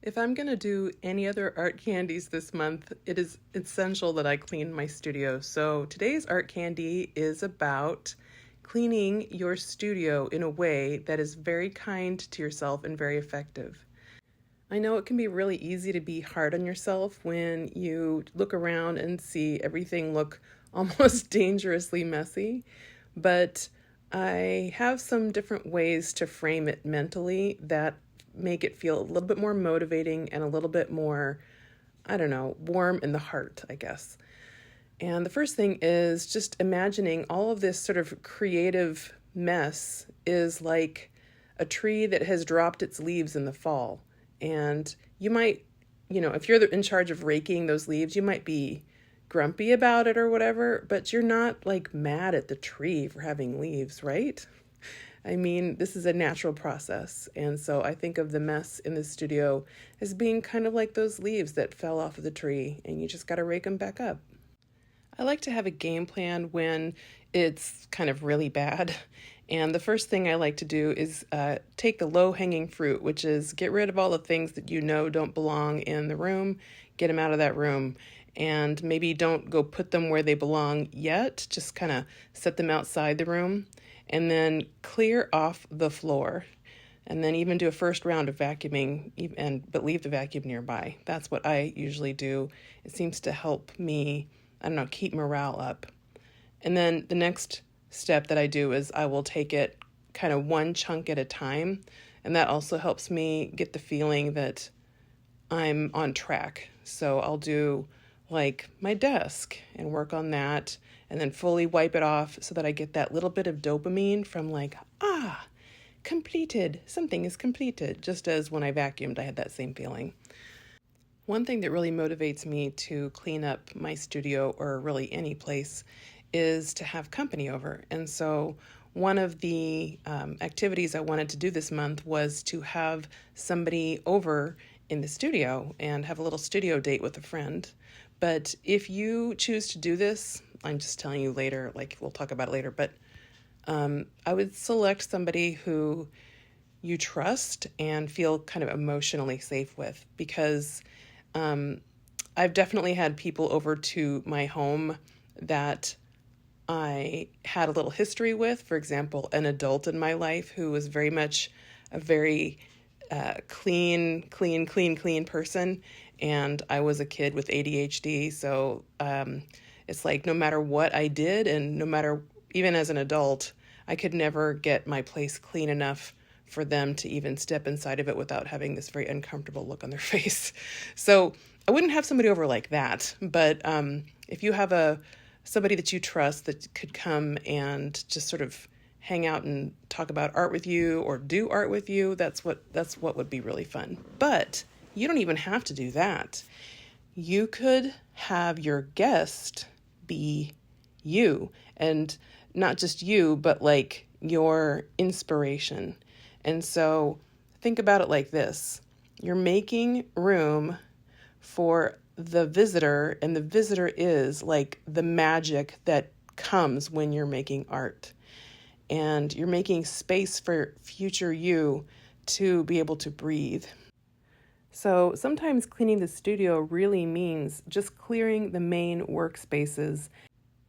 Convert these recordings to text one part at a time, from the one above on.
If I'm going to do any other art candies this month, it is essential that I clean my studio. So today's art candy is about cleaning your studio in a way that is very kind to yourself and very effective. I know it can be really easy to be hard on yourself when you look around and see everything look almost dangerously messy, but I have some different ways to frame it mentally that make it feel a little bit more motivating and a little bit more, I don't know, warm in the heart, I guess. And the first thing is just imagining all of this sort of creative mess is like a tree that has dropped its leaves in the fall. And you might, if you're in charge of raking those leaves, you might be grumpy about it or whatever, but you're not like mad at the tree for having leaves, right? I mean, this is a natural process. And so I think of the mess in the studio as being kind of like those leaves that fell off of the tree and you just got to rake them back up. I like to have a game plan when it's kind of really bad. And the first thing I like to do is take the low-hanging fruit, which is get rid of all the things that you know don't belong in the room, get them out of that room. And maybe don't go put them where they belong yet, just kind of set them outside the room. And then clear off the floor. And then even do a first round of vacuuming, but leave the vacuum nearby. That's what I usually do. It seems to help me, keep morale up. And then the next step that I do is I will take it kind of one chunk at a time. And that also helps me get the feeling that I'm on track. So I'll do like my desk and work on that and then fully wipe it off so that I get that little bit of dopamine from like, completed, something is completed, just as when I vacuumed, I had that same feeling. One thing that really motivates me to clean up my studio or really any place is to have company over. And so one of the activities I wanted to do this month was to have somebody over in the studio and have a little studio date with a friend. But if you choose to do this, I'm just telling you later, like we'll talk about it later, but I would select somebody who you trust and feel kind of emotionally safe with, because I've definitely had people over to my home that I had a little history with. For example, an adult in my life who was very much a very clean person. And I was a kid with ADHD. So it's like no matter what I did and no matter, even as an adult, I could never get my place clean enough for them to even step inside of it without having this very uncomfortable look on their face. So I wouldn't have somebody over like that. But if you have somebody that you trust that could come and just sort of hang out and talk about art with you or do art with you, that's what would be really fun. But you don't even have to do that. You could have your guest be you, and not just you, but like your inspiration. And so think about it like this. You're making room for the visitor, and the visitor is like the magic that comes when you're making art. And you're making space for future you to be able to breathe. So sometimes cleaning the studio really means just clearing the main workspaces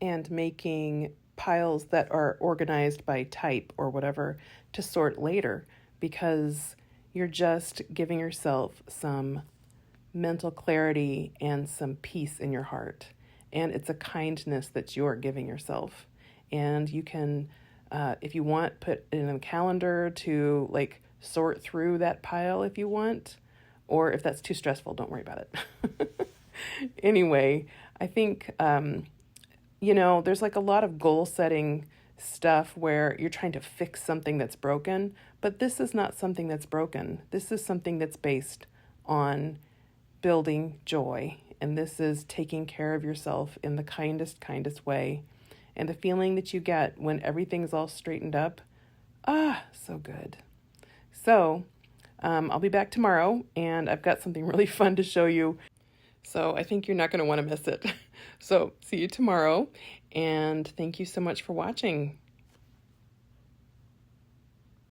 and making piles that are organized by type or whatever to sort later, because you're just giving yourself some mental clarity and some peace in your heart. And it's a kindness that you're giving yourself. And you can, if you want, put it in a calendar to like sort through that pile if you want. Or if that's too stressful, don't worry about it. Anyway, I think, there's like a lot of goal setting stuff where you're trying to fix something that's broken, but this is not something that's broken. This is something that's based on building joy. And this is taking care of yourself in the kindest way. And the feeling that you get when everything's all straightened up, so good. So, I'll be back tomorrow, and I've got something really fun to show you. So I think you're not going to want to miss it. So see you tomorrow, and thank you so much for watching.